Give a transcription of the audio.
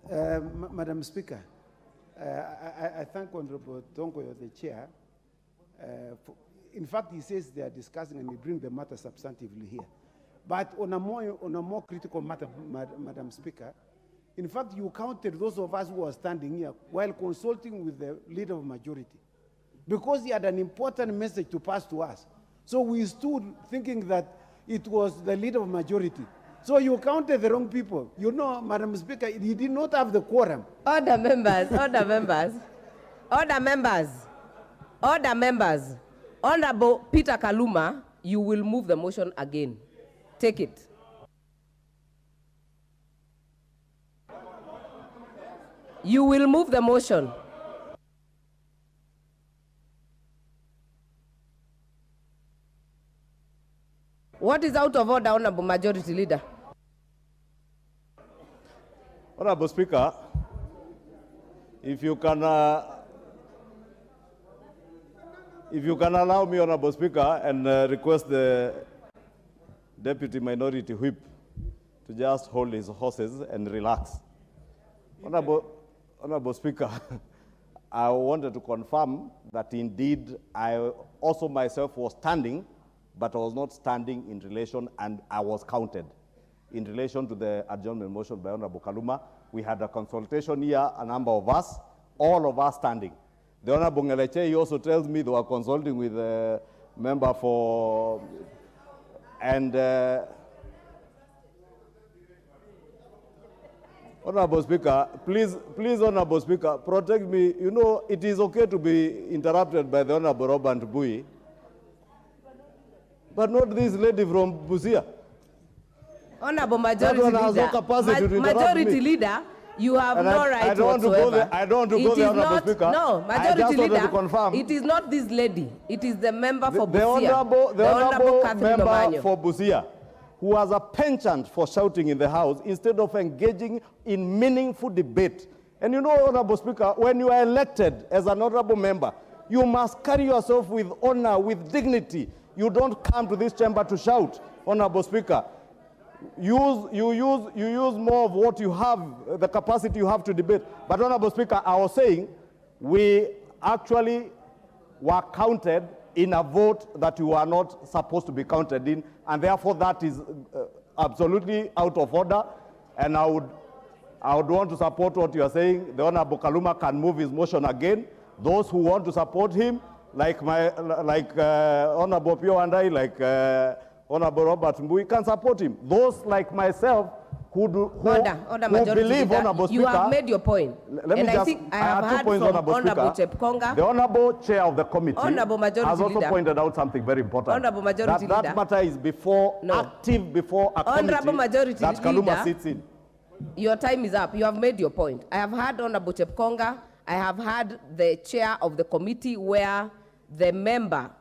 Madam Speaker, I thank Honorable Tongoyo, the chair. In fact, he says they are discussing and we bring the matter substantively here. But on a more critical matter, Madam Speaker, in fact, you counted those of us who are standing here while consulting with the leader of majority, because he had an important message to pass to us. So we stood thinking that it was the leader of majority. So you counted the wrong people. You know, Madam Speaker, he did not have the quorum. Order members, order members, order members, order members. Honorable Peter Kaluma, you will move the motion again. Take it. You will move the motion. What is out of order, Honorable Majority Leader? Honorable Speaker, if you can allow me, Honorable Speaker, and request the Deputy Minority Whip to just hold his horses and relax. Honorable Speaker, I wanted to confirm that indeed I also myself was standing, but I was not standing in relation, and I was counted. In relation to the adjournment motion by Honorable Kaluma, we had a consultation here, a number of us, all of us standing. The Honorable Ngeleche also tells me they were consulting with a member for, and Honorable Speaker, please, Honorable Speaker, protect me. You know, it is okay to be interrupted by the Honorable Robert Bui, but not this lady from Busia. Honorable Majority Leader, Majority Leader, you have no right whatsoever. I don't want to go there, Honorable Speaker. No, Majority Leader, it is not this lady. It is the member for Busia. The Honorable member Omanyo for Busia, who has a penchant for shouting in the House instead of engaging in meaningful debate. And you know, Honorable Speaker, when you are elected as an honorable member, you must carry yourself with honor, with dignity. You don't come to this chamber to shout, Honorable Speaker. You use more of what you have, the capacity you have to debate. But Honorable Speaker, I was saying, we actually were counted in a vote that you are not supposed to be counted in, and therefore that is absolutely out of order. And I would want to support what you are saying. The Honorable Kaluma can move his motion again. Those who want to support him, like Honorable Pio and I, like Honorable Robert Mbui, can support him. Those like myself who believe, Honorable Speaker. You have made your point. I have heard from Honorable Chepkonga. The Honorable Chair of the committee Honorable Majority has also Leader pointed out something very important. Honorable Majority Leader. That matter is active before a Honorable committee Majority that Kaluma Leader, sits in. Your time is up. You have made your point. I have heard Honorable Chepkonga. I have heard the chair of the committee where the member